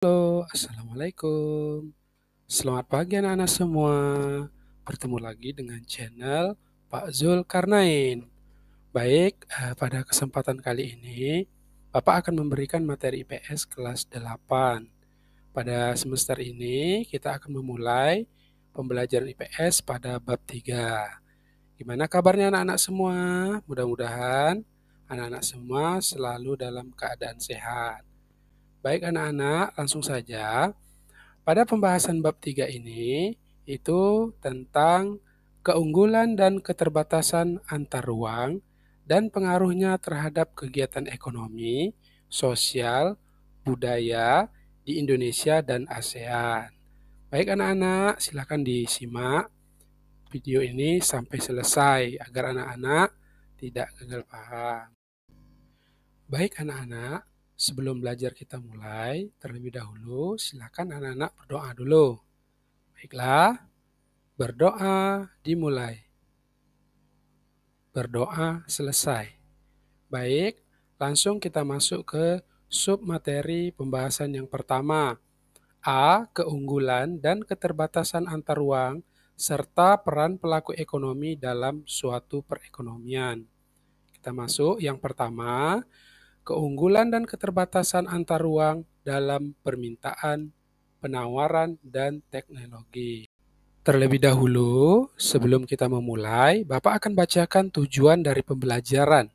Halo, assalamualaikum. Selamat pagi anak-anak semua. Bertemu lagi dengan channel Pak Zulkarnain. Baik, pada kesempatan kali ini Bapak akan memberikan materi IPS kelas 8. Pada semester ini kita akan memulai pembelajaran IPS pada bab 3. Gimana kabarnya anak-anak semua? Mudah-mudahan anak-anak semua selalu dalam keadaan sehat. Baik anak-anak, langsung saja. Pada pembahasan bab 3 ini, itu tentang keunggulan dan keterbatasan antar ruang dan pengaruhnya terhadap kegiatan ekonomi, sosial, budaya di Indonesia dan ASEAN. Baik anak-anak, silakan disimak video ini sampai selesai agar anak-anak tidak gagal paham. Baik anak-anak, sebelum belajar kita mulai, terlebih dahulu silakan anak-anak berdoa dulu. Baiklah, berdoa dimulai. Berdoa selesai. Baik, langsung kita masuk ke sub materi pembahasan yang pertama. A. Keunggulan dan keterbatasan antar ruang serta peran pelaku ekonomi dalam suatu perekonomian. Kita masuk yang pertama, keunggulan dan keterbatasan antar ruang dalam permintaan, penawaran, dan teknologi. Terlebih dahulu, sebelum kita memulai, Bapak akan bacakan tujuan dari pembelajaran.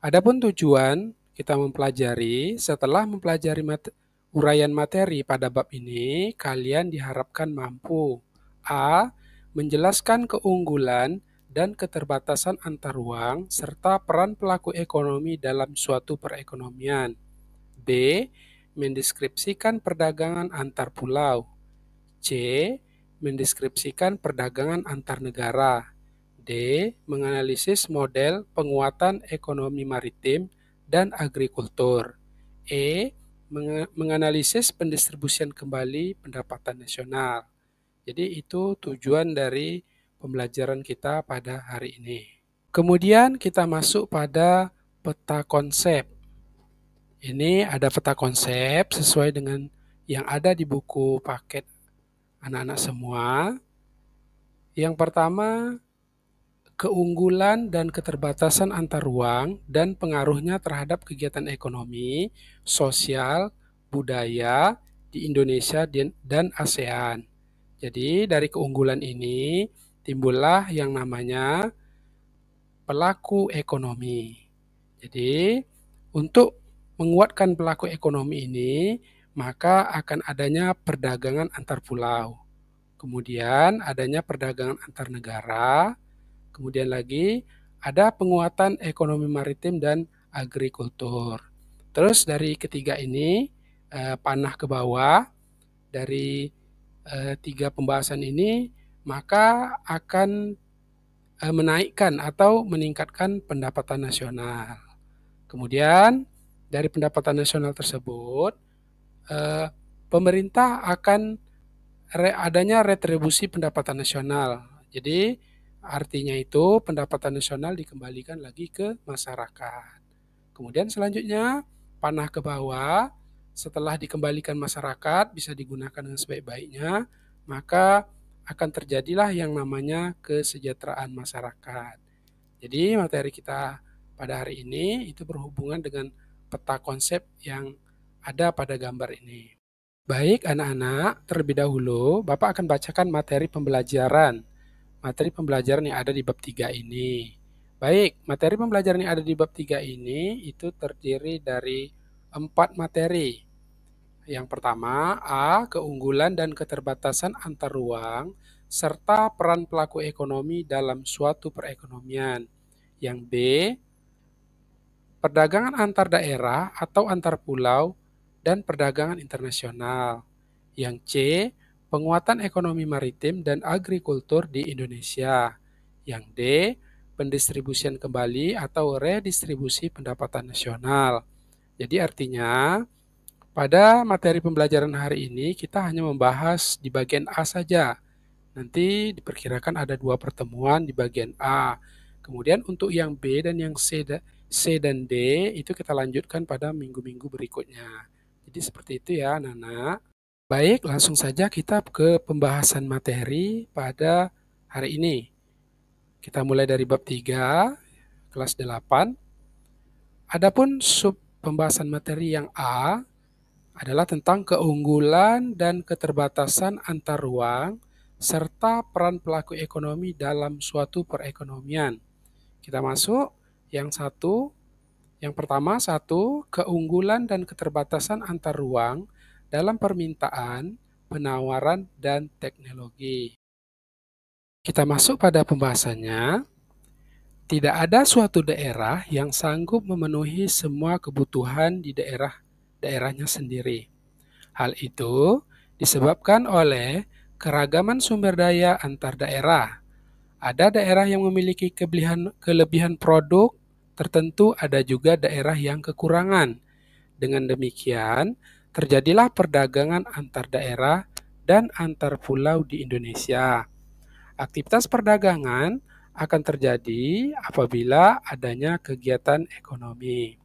Adapun tujuan kita mempelajari, setelah mempelajari uraian materi pada bab ini, kalian diharapkan mampu A. Menjelaskan keunggulan dan keterbatasan antar ruang serta peran pelaku ekonomi dalam suatu perekonomian. B. Mendeskripsikan perdagangan antar pulau. C. Mendeskripsikan perdagangan antar negara. D. Menganalisis model penguatan ekonomi maritim dan agrikultur. E. Menganalisis pendistribusian kembali pendapatan nasional. Jadi itu tujuan dari pembelajaran kita pada hari ini. Kemudian kita masuk pada peta konsep. Ini ada peta konsep sesuai dengan yang ada di buku paket anak-anak semua. Yang pertama, keunggulan dan keterbatasan antar ruang dan pengaruhnya terhadap kegiatan ekonomi, sosial, budaya di Indonesia dan ASEAN. Jadi dari keunggulan ini timbullah yang namanya pelaku ekonomi. Jadi untuk menguatkan pelaku ekonomi ini, maka akan adanya perdagangan antar pulau. Kemudian adanya perdagangan antar negara. Kemudian lagi ada penguatan ekonomi maritim dan agrikultur. Terus dari ketiga ini, panah ke bawah, dari tiga pembahasan ini, maka akan menaikkan atau meningkatkan pendapatan nasional. Kemudian dari pendapatan nasional tersebut, pemerintah akan adanya retribusi pendapatan nasional. Jadi artinya itu pendapatan nasional dikembalikan lagi ke masyarakat. Kemudian selanjutnya panah ke bawah, setelah dikembalikan masyarakat bisa digunakan dengan sebaik-baiknya, maka akan terjadilah yang namanya kesejahteraan masyarakat. Jadi materi kita pada hari ini itu berhubungan dengan peta konsep yang ada pada gambar ini. Baik anak-anak, terlebih dahulu Bapak akan bacakan materi pembelajaran. Materi pembelajaran yang ada di bab 3 ini. Baik, materi pembelajaran yang ada di bab 3 ini itu terdiri dari 4 materi. Yang pertama, A. Keunggulan dan keterbatasan antar ruang serta peran pelaku ekonomi dalam suatu perekonomian. Yang B. Perdagangan antar daerah atau antar pulau dan perdagangan internasional. Yang C. Penguatan ekonomi maritim dan agrikultur di Indonesia. Yang D. Pendistribusian kembali atau redistribusi pendapatan nasional. Jadi artinya pada materi pembelajaran hari ini kita hanya membahas di bagian A saja. Nanti diperkirakan ada 2 pertemuan di bagian A. Kemudian untuk yang B dan yang C dan D itu kita lanjutkan pada minggu-minggu berikutnya. Jadi Jadi seperti itu ya anak-anak. Baik, langsung saja kita ke pembahasan materi pada hari ini. Kita mulai dari bab 3, kelas 8. Adapun sub pembahasan materi yang A adalah tentang keunggulan dan keterbatasan antar ruang serta peran pelaku ekonomi dalam suatu perekonomian. Kita masuk yang satu. Yang pertama, keunggulan dan keterbatasan antar ruang dalam permintaan, penawaran, dan teknologi. Kita masuk pada pembahasannya. Tidak ada suatu daerah yang sanggup memenuhi semua kebutuhan di daerahnya sendiri. Hal itu disebabkan oleh keragaman sumber daya antar daerah. Ada daerah yang memiliki kelebihan produk tertentu, ada juga daerah yang kekurangan. Dengan demikian, terjadilah perdagangan antar daerah dan antar pulau di Indonesia. Aktivitas perdagangan akan terjadi apabila adanya kegiatan ekonomi.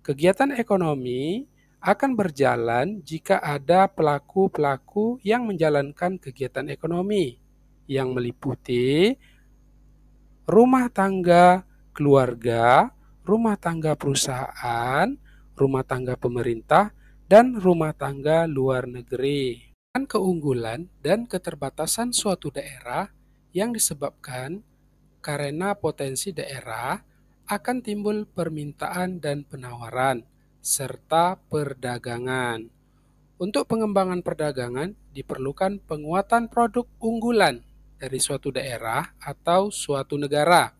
Kegiatan ekonomi akan berjalan jika ada pelaku-pelaku yang menjalankan kegiatan ekonomi yang meliputi rumah tangga keluarga, rumah tangga perusahaan, rumah tangga pemerintah, dan rumah tangga luar negeri. Keunggulan dan keterbatasan suatu daerah yang disebabkan karena potensi daerah akan timbul permintaan dan penawaran, serta perdagangan. Untuk pengembangan perdagangan diperlukan penguatan produk unggulan dari suatu daerah atau suatu negara,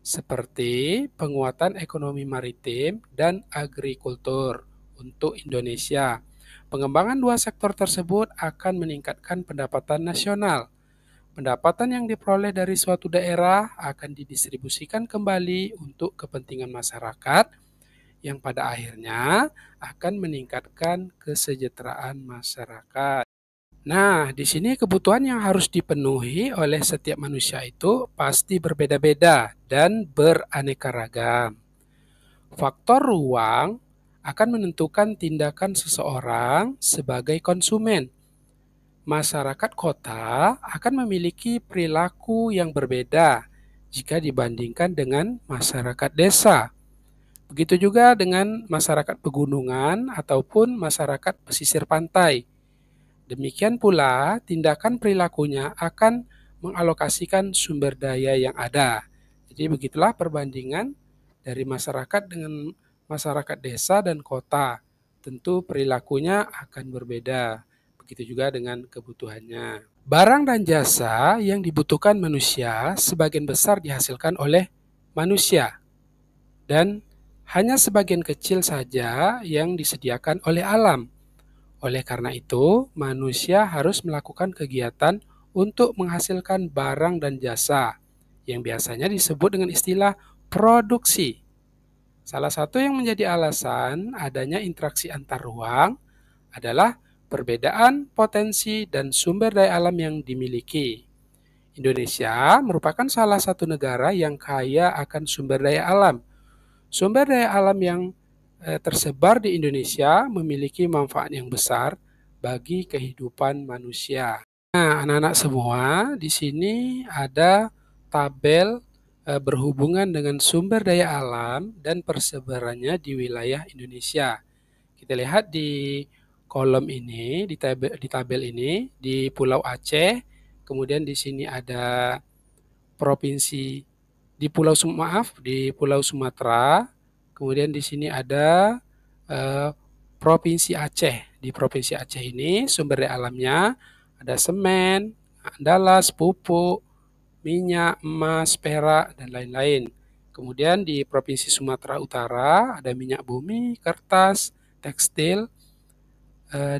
seperti penguatan ekonomi maritim dan agrikultur untuk Indonesia. Pengembangan dua sektor tersebut akan meningkatkan pendapatan nasional. Pendapatan yang diperoleh dari suatu daerah akan didistribusikan kembali untuk kepentingan masyarakat yang pada akhirnya akan meningkatkan kesejahteraan masyarakat. Nah, di sini kebutuhan yang harus dipenuhi oleh setiap manusia itu pasti berbeda-beda dan beraneka ragam. Faktor ruang akan menentukan tindakan seseorang sebagai konsumen. Masyarakat kota akan memiliki perilaku yang berbeda jika dibandingkan dengan masyarakat desa. Begitu juga dengan masyarakat pegunungan ataupun masyarakat pesisir pantai. Demikian pula, tindakan perilakunya akan mengalokasikan sumber daya yang ada. Jadi begitulah perbandingan dari masyarakat dengan masyarakat desa dan kota. Tentu perilakunya akan berbeda. Begitu juga dengan kebutuhannya. Barang dan jasa yang dibutuhkan manusia sebagian besar dihasilkan oleh manusia. Dan hanya sebagian kecil saja yang disediakan oleh alam. Oleh karena itu, manusia harus melakukan kegiatan untuk menghasilkan barang dan jasa, yang biasanya disebut dengan istilah produksi. Salah satu yang menjadi alasan adanya interaksi antar ruang adalah perbedaan potensi dan sumber daya alam yang dimiliki. Indonesia merupakan salah satu negara yang kaya akan sumber daya alam. Sumber daya alam yang tersebar di Indonesia memiliki manfaat yang besar bagi kehidupan manusia. Nah, anak-anak semua, di sini ada tabel berhubungan dengan sumber daya alam dan persebarannya di wilayah Indonesia. Kita lihat di kolom ini, di tabel ini, di Pulau Aceh, kemudian di sini ada provinsi di Pulau Sumatera, kemudian di sini ada Provinsi Aceh. Di Provinsi Aceh ini sumber daya alamnya ada semen, andalas, pupuk, minyak, emas, perak, dan lain-lain. Kemudian di Provinsi Sumatera Utara ada minyak bumi, kertas, tekstil,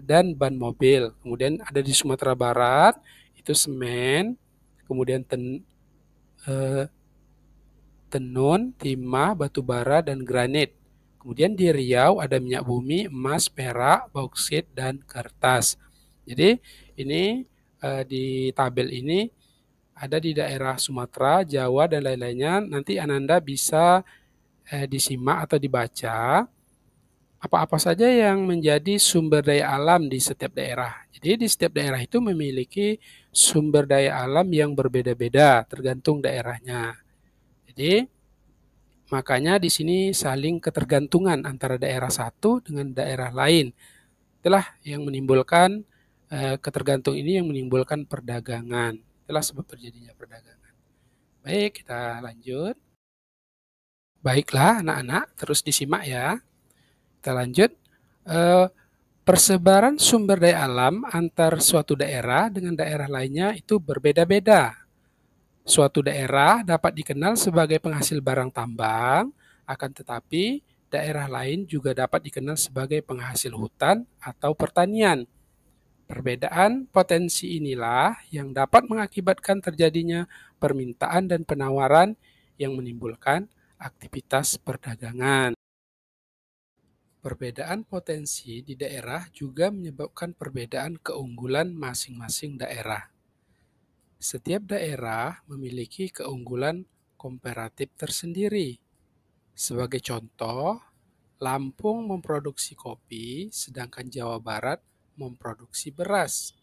dan ban mobil. Kemudian ada di Sumatera Barat itu semen, kemudian tenun, timah, batu bara, dan granit. Kemudian di Riau ada minyak bumi, emas, perak, bauksit, dan kertas. Jadi ini di tabel ini ada di daerah Sumatera, Jawa, dan lain-lainnya. Nanti Ananda bisa disimak atau dibaca. Apa-apa saja yang menjadi sumber daya alam di setiap daerah. Jadi di setiap daerah itu memiliki sumber daya alam yang berbeda-beda tergantung daerahnya. Jadi makanya di sini saling ketergantungan antara daerah satu dengan daerah lain. Itulah yang menimbulkan ketergantungan ini yang menimbulkan perdagangan. Itulah sebab terjadinya perdagangan. Baik, kita lanjut. Baiklah anak-anak, terus disimak ya. Kita lanjut. Eh, Persebaran sumber daya alam antar suatu daerah dengan daerah lainnya itu berbeda-beda. Suatu daerah dapat dikenal sebagai penghasil barang tambang, akan tetapi daerah lain juga dapat dikenal sebagai penghasil hutan atau pertanian. Perbedaan potensi inilah yang dapat mengakibatkan terjadinya permintaan dan penawaran yang menimbulkan aktivitas perdagangan. Perbedaan potensi di daerah juga menyebabkan perbedaan keunggulan masing-masing daerah. Setiap daerah memiliki keunggulan komparatif tersendiri. Sebagai contoh, Lampung memproduksi kopi, sedangkan Jawa Barat memproduksi beras.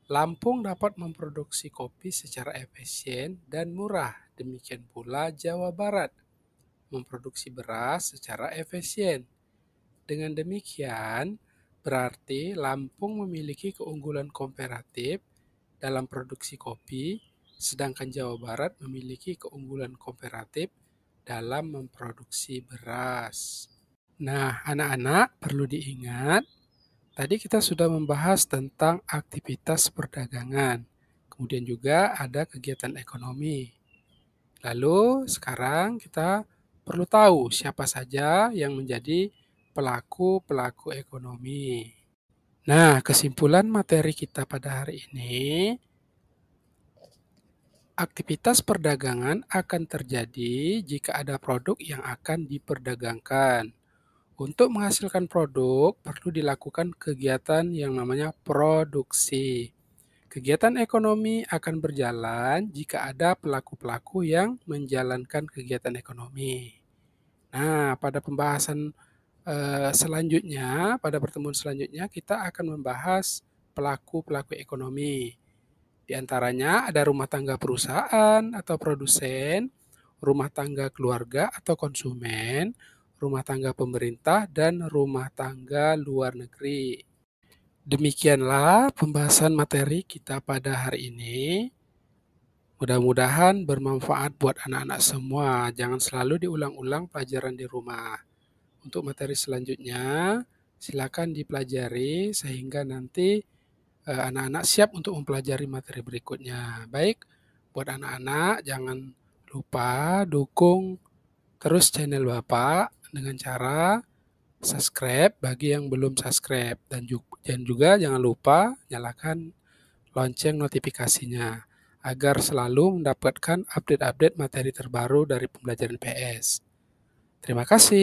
Lampung dapat memproduksi kopi secara efisien dan murah, demikian pula Jawa Barat memproduksi beras secara efisien. Dengan demikian, berarti Lampung memiliki keunggulan komparatif dalam produksi kopi, sedangkan Jawa Barat memiliki keunggulan komparatif dalam memproduksi beras. Nah, anak-anak perlu diingat, tadi kita sudah membahas tentang aktivitas perdagangan, kemudian juga ada kegiatan ekonomi. Lalu sekarang kita perlu tahu siapa saja yang menjadi pelaku-pelaku ekonomi. Nah, kesimpulan materi kita pada hari ini, aktivitas perdagangan akan terjadi jika ada produk yang akan diperdagangkan. Untuk menghasilkan produk, perlu dilakukan kegiatan yang namanya produksi. Kegiatan ekonomi akan berjalan jika ada pelaku-pelaku yang menjalankan kegiatan ekonomi. Nah, pada pembahasan selanjutnya, pada pertemuan selanjutnya, kita akan membahas pelaku-pelaku ekonomi. Di antaranya ada rumah tangga perusahaan atau produsen, rumah tangga keluarga atau konsumen, rumah tangga pemerintah, dan rumah tangga luar negeri. Demikianlah pembahasan materi kita pada hari ini. Mudah-mudahan bermanfaat buat anak-anak semua. Jangan selalu diulang-ulang pelajaran di rumah. Untuk materi selanjutnya, silakan dipelajari sehingga nanti anak-anak siap untuk mempelajari materi berikutnya. Baik, buat anak-anak jangan lupa dukung terus channel Bapak dengan cara subscribe bagi yang belum subscribe dan juga jangan lupa nyalakan lonceng notifikasinya agar selalu mendapatkan update-update materi terbaru dari pembelajaran PS. Terima kasih.